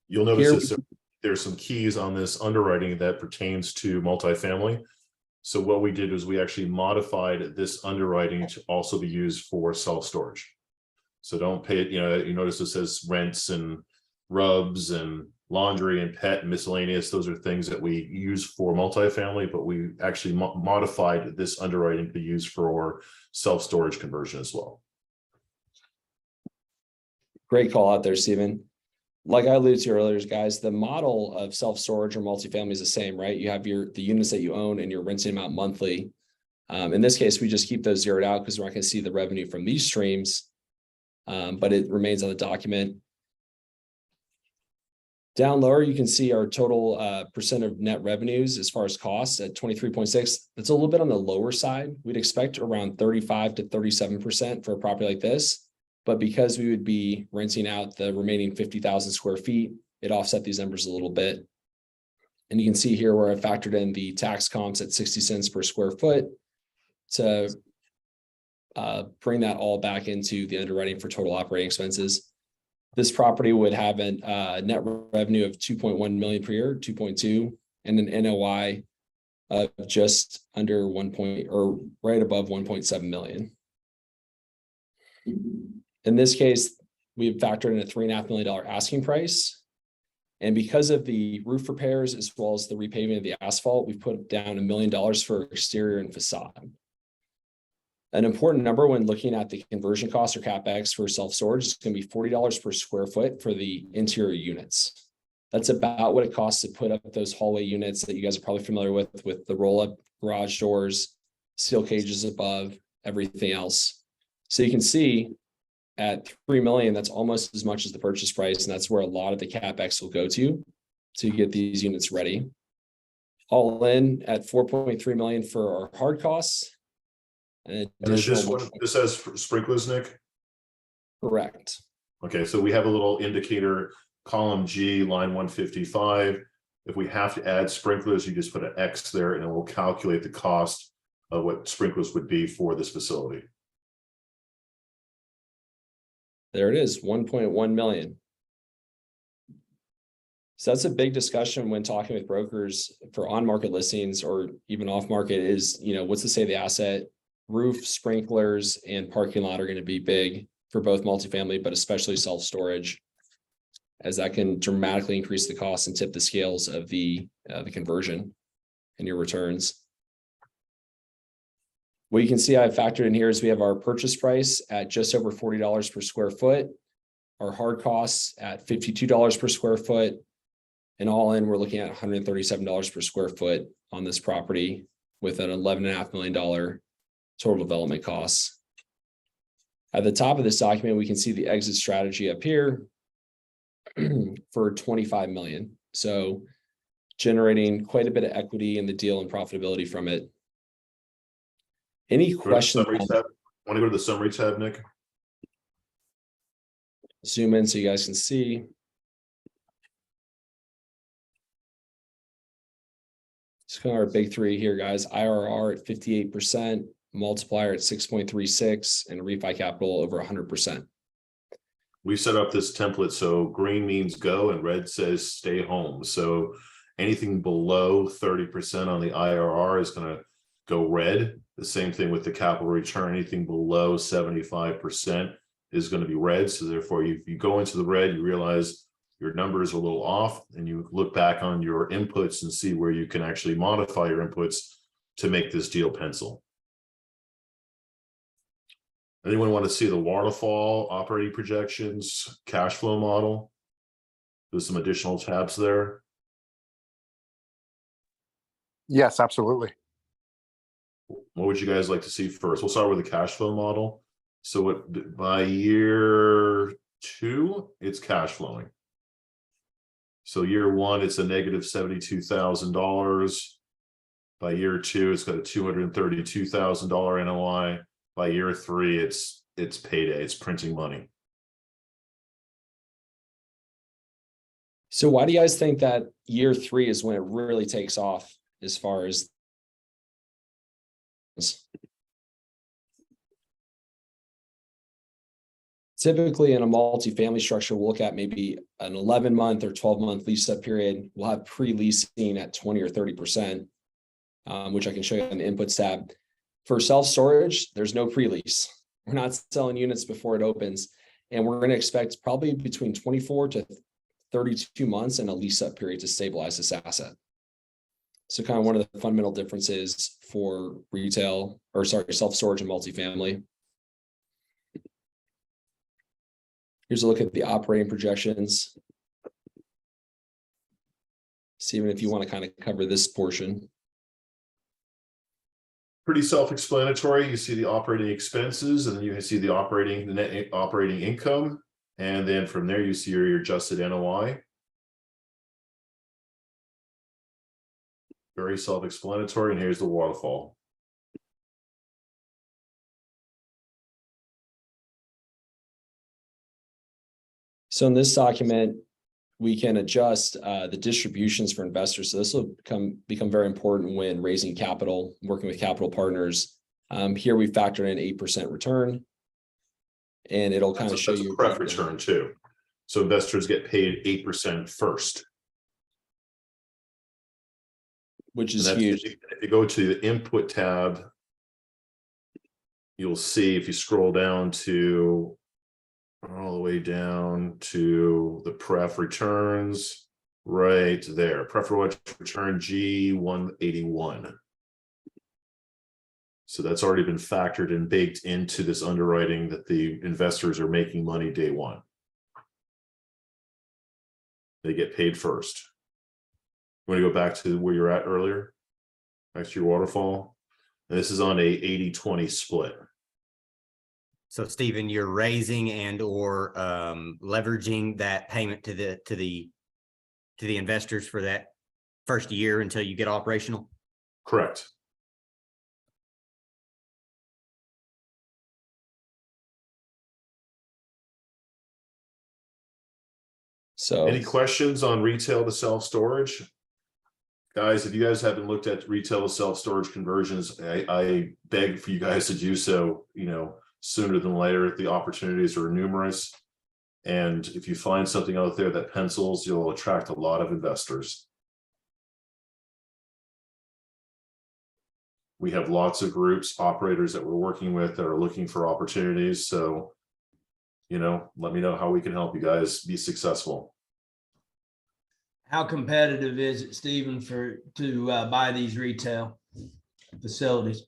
You'll notice there's some keys on this underwriting that pertains to multifamily. So what we did was we actually modified this underwriting to also be used for self-storage. So don't pay it, you notice it says rents and rubs and laundry and pet and miscellaneous. Those are things that we use for multifamily, but we actually modified this underwriting to be used for self-storage conversion as well. Great call out there, Stephen. Like I alluded to earlier, guys, the model of self-storage or multifamily is the same, right? You have the units that you own and you're renting them out monthly. In this case, we just keep those zeroed out because we're not going to see the revenue from these streams, but it remains on the document. Down lower, you can see our total percent of net revenues as far as costs at 23.6. That's a little bit on the lower side. We'd expect around 35 to 37% for a property like this. But because we would be renting out the remaining 50,000 square feet, it offset these numbers a little bit. And you can see here where I factored in the tax comps at 60 cents per square foot to bring that all back into the underwriting for total operating expenses. This property would have a net revenue of 2.1 million per year, 2.2, and an NOI of just under right above 1.7 million. In this case, we've factored in a $3.5 million asking price. And because of the roof repairs, as well as the repaving of the asphalt, we've put down $1 million for exterior and facade. An important number when looking at the conversion cost or CapEx for self-storage is going to be $40 per square foot for the interior units. That's about what it costs to put up those hallway units that you guys are probably familiar with the roll-up garage doors, steel cages above, everything else. So you can see at $3 million, that's almost as much as the purchase price, and that's where a lot of the CapEx will go to get these units ready. All in at $4.3 million for our hard costs. And is this has sprinklers, Nick? Correct. Okay, so we have a little indicator, column G, line 155. If we have to add sprinklers, you just put an X there and it will calculate the cost of what sprinklers would be for this facility. There it is, 1.1 million. So that's a big discussion when talking with brokers for on-market listings or even off-market is, what's to say the asset, roof, sprinklers, and parking lot are going to be big for both multifamily, but especially self-storage, as that can dramatically increase the cost and tip the scales of the conversion and your returns. What you can see I've factored in here is we have our purchase price at just over $40 per square foot, our hard costs at $52 per square foot, and all in, we're looking at $137 per square foot on this property with an $11.5 million total development costs. At the top of this document, we can see the exit strategy up here for $25 million. So generating quite a bit of equity in the deal and profitability from it. Any questions? Want to go to the summary tab, Nick? Zoom in so you guys can see. It's kind of our big three here, guys. IRR at 58%, multiplier at 6.36, and refi capital over 100%. We set up this template so green means go and red says stay home. So anything below 30% on the IRR is going to go red. The same thing with the capital return. Anything below 75% is going to be red. So therefore, if you go into the red, you realize your numbers are a little off, and you look back on your inputs and see where you can actually modify your inputs to make this deal pencil. Anyone want to see the waterfall, operating projections, cash flow model? There's some additional tabs there. Yes, absolutely. What would you guys like to see first? We'll start with the cash flow model. So by year 2, it's cash flowing. So year 1, it's a negative $72,000. By year 2, it's got a $232,000 NOI. By year 3, it's payday. It's printing money. So why do you guys think that year 3 is when it really takes off as far as? Typically in a multifamily structure, we'll look at maybe an 11-month or 12-month lease up period. We'll have pre-leasing at 20 or 30%, which I can show you on the inputs tab. For self-storage, there's no pre-lease. We're not selling units before it opens, and we're going to expect probably between 24 to 32 months in a lease up period to stabilize this asset. So kind of one of the fundamental differences for self-storage and multifamily. Here's a look at the operating projections. See, even if you want to kind of cover this portion. Pretty self-explanatory. You see the operating expenses, and then you see the net operating income. And then from there, you see your adjusted NOI. Very self-explanatory. And here's the waterfall. So in this document, we can adjust the distributions for investors. So this will become very important when raising capital, working with capital partners. Here we factor in 8% return, and it'll kind of show you pref return too. So investors get paid 8% first. which And is that's, huge. if you go to the input tab, you'll see if you scroll down to all the way down to the pref returns, right there, preferential return G181. So that's already been factored and baked into this underwriting that the investors are making money day one. They get paid first. You want to go back to where you're at earlier? Back to your waterfall. And this is on a 80-20 split. So Stephen, you're raising and or leveraging that payment to the investors for that first year until you get operational? Correct. So Any questions on retail to self-storage? Guys, if you guys haven't looked at retail to self-storage conversions, I beg for you guys to do so, sooner than later. The opportunities are numerous. And if you find something out there that pencils, you'll attract a lot of investors. We have lots of groups, operators that we're working with that are looking for opportunities. So, let me know how we can help you guys be successful. How competitive is it, Stephen, to buy these retail facilities?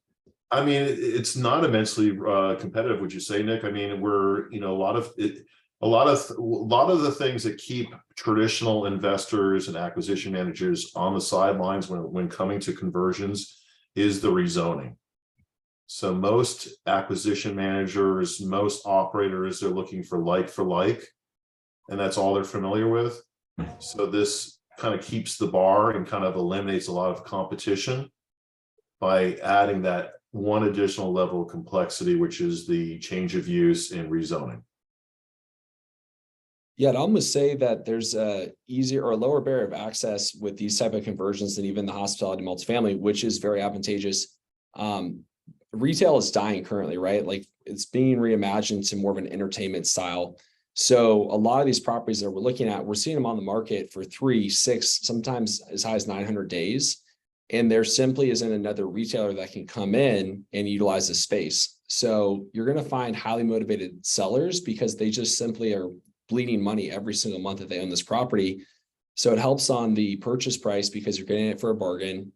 I mean, it's not immensely competitive, would you say, Nick? I mean, we're, a lot of the things that keep traditional investors and acquisition managers on the sidelines when coming to conversions is the rezoning. So most acquisition managers, most operators are looking for like, and that's all they're familiar with. So this kind of keeps the bar and kind of eliminates a lot of competition by adding that one additional level of complexity, which is the change of use and rezoning. yeah, I'd almost say that there's a easier or lower barrier of access with these type of conversions than even the hospitality multifamily, which is very advantageous. Retail is dying currently, right? Like it's being reimagined to more of an entertainment style. So a lot of these properties that we're looking at, we're seeing them on the market for 3, 6, sometimes as high as 900 days. And there simply isn't another retailer that can come in and utilize the space. So you're going to find highly motivated sellers because they just simply are bleeding money every single month that they own this property. So it helps on the purchase price because you're getting it for a bargain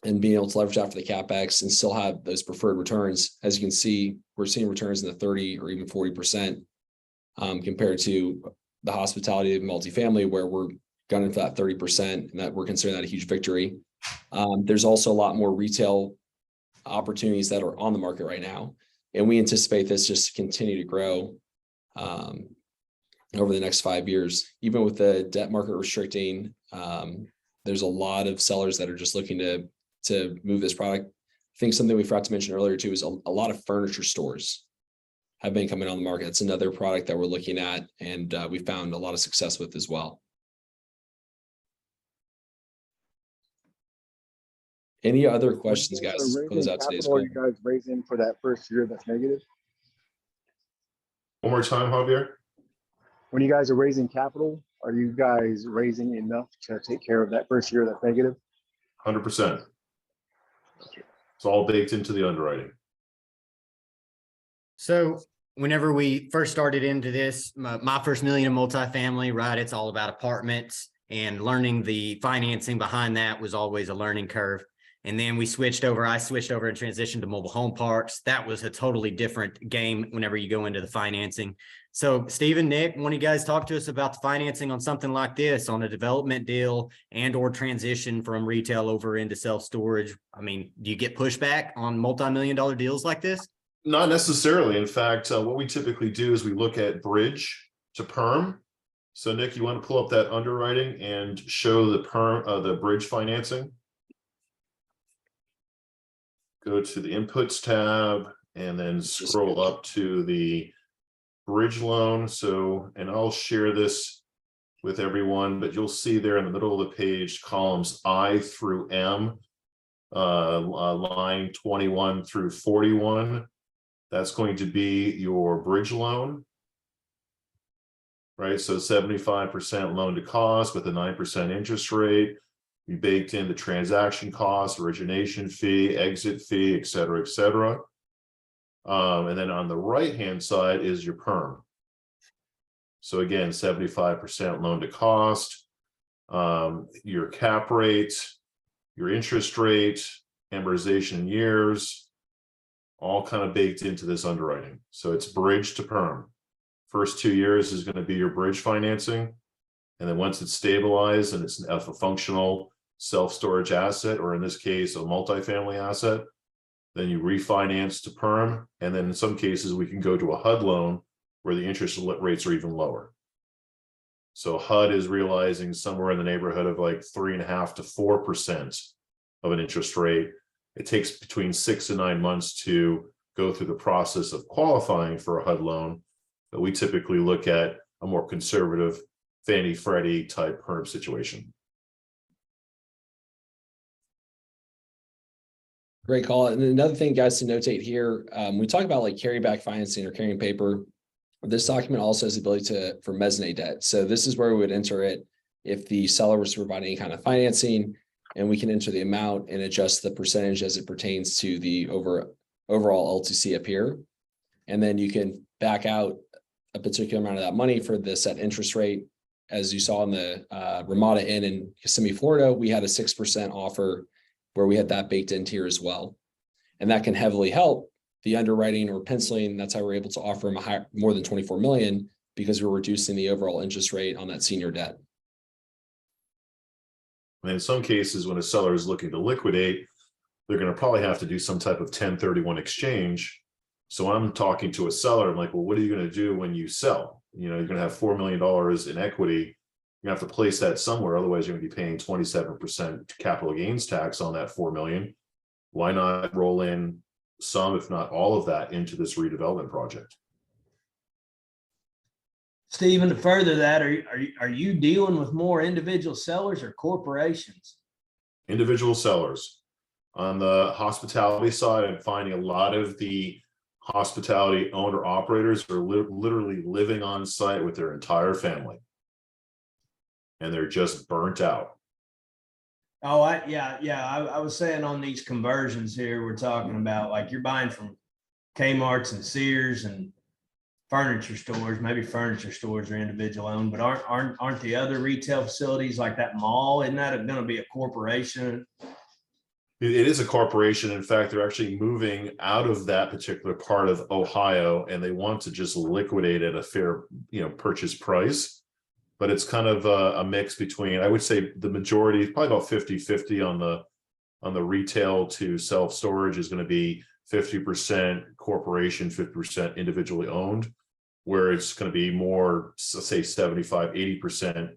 and being able to leverage out for the CapEx and still have those preferred returns. As you can see, we're seeing returns in the 30 or even 40% compared to the hospitality of multifamily, where we're gunning for that 30% and that we're considering that a huge victory. There's also a lot more retail opportunities that are on the market right now. And we anticipate this just to continue to grow over the next 5 years. Even with the debt market restricting, there's a lot of sellers that are just looking to move this product. I think something we forgot to mention earlier too is a lot of furniture stores have been coming on the market. It's another product that we're looking at and we found a lot of success with as well. Any other questions, guys? Close out today's call. Are you guys raising for that first year that's negative? One more time, Javier. When you guys are raising capital, are you guys raising enough to take care of that first year that's negative? 100%. It's all baked into the underwriting. So whenever we first started into this, my first million in multifamily, right? It's all about apartments, and learning the financing behind that was always a learning curve. And then I switched over and transitioned to mobile home parks. That was a totally different game whenever you go into the financing. So Stephen, Nick, want you guys talk to us about the financing on something like this, on a development deal and or transition from retail over into self-storage? I mean, do you get pushback on multi-million-dollar deals like this? Not necessarily. In fact, what we typically do is we look at bridge to perm. So Nick, you want to pull up that underwriting and show the bridge financing? Go to the inputs tab and then scroll up to the bridge loan. So, and I'll share this with everyone, but you'll see there in the middle of the page, columns I through M, line 21 through 41. That's going to be your bridge loan. right? So 75% loan to cost with a 9% interest rate. We baked in the transaction cost, origination fee, exit fee, et cetera, et cetera. And then on the right-hand side is your perm. So again, 75% loan to cost, your cap rate, your interest rate, amortization in years, all kind of baked into this underwriting. So it's bridge to perm. First 2 years is going to be your bridge financing. And then once it's stabilized and it's a functional self-storage asset, or in this case, a multifamily asset, then you refinance to perm. And then in some cases, we can go to a HUD loan where the interest rates are even lower. So HUD is realizing somewhere in the neighborhood of like 3.5% to 4% of an interest rate. It takes between 6 to 9 months to go through the process of qualifying for a HUD loan. But we typically look at a more conservative Fannie Freddie type perm situation. Great call. And another thing, guys, to notate here, we talk about like carryback financing or carrying paper. This document also has the ability for mezzanine debt. So this is where we would enter it if the seller was to provide any kind of financing, and we can enter the amount and adjust the percentage as it pertains to the overall LTC up here. And then you can back out a particular amount of that money for the set interest rate. As you saw in the Ramada Inn in Kissimmee, Florida, we had a 6% offer where we had that baked into here as well. And that can heavily help the underwriting or penciling. That's how we're able to offer them more than 24 million, because we're reducing the overall interest rate on that senior debt. And in some cases, when a seller is looking to liquidate, they're going to probably have to do some type of 1031 exchange. So when I'm talking to a seller, I'm like, well, what are you going to do when you sell? You know, you're going to have $4 million in equity. You have to place that somewhere. Otherwise, you're going to be paying 27% capital gains tax on that $4 million. Why not roll in some, if not all of that, into this redevelopment project? Stephen, to further that, are you dealing with more individual sellers or corporations? Individual sellers. On the hospitality side, I'm finding a lot of the hospitality owner operators are literally living on site with their entire family, and they're just burnt out. Oh, I was saying on these conversions here, we're talking about like you're buying from Kmart's and Sears and furniture stores. Maybe furniture stores are individual owned, but aren't the other retail facilities like that mall? Isn't that going to be a corporation? It is a corporation. In fact, they're actually moving out of that particular part of Ohio, and they want to just liquidate at a fair, purchase price. But it's kind of a mix between, I would say the majority, probably about 50-50 on the retail to self-storage is going to be 50% corporation, 50% individually owned, where it's going to be more, say 75-80%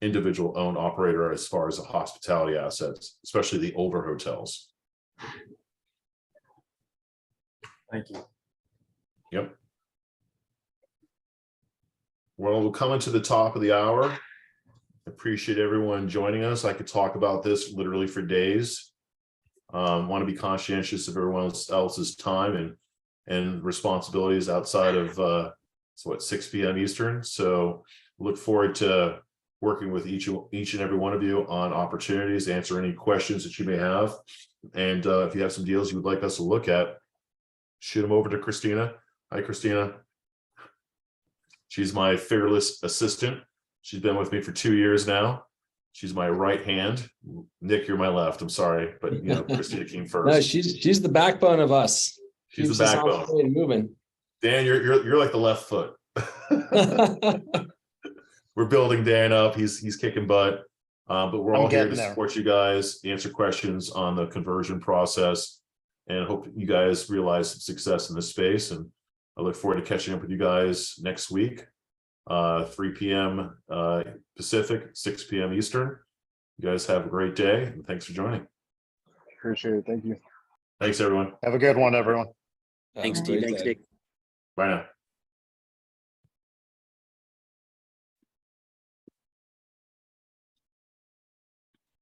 individual owned operator as far as the hospitality assets, especially the older hotels. Thank you. Yep. Well, we're coming to the top of the hour. Appreciate everyone joining us. I could talk about this literally for days. Want to be conscientious of everyone else's time and responsibilities outside of 6 p.m. Eastern. So look forward to working with each and every one of you on opportunities, answer any questions that you may have. And if you have some deals you would like us to look at, shoot them over to Christina. Hi, Christina. She's my fearless assistant. She's been with me for 2 years now. She's my right hand. Nick, you're my left. I'm sorry, but Christina came first. No, she's the backbone of us. She's the backbone. Moving. Dan, you're like the left foot. We're building Dan up. He's kicking butt. But we're all here to support you guys, answer questions on the conversion process, and hope you guys realize some success in this space. And I look forward to catching up with you guys next week, 3 p.m. Pacific, 6 p.m. Eastern. You guys have a great day, and thanks for joining. Appreciate it. Thank you. Thanks, everyone. Have a good one, everyone. Thanks, Steve. Thanks, Dick. Bye now.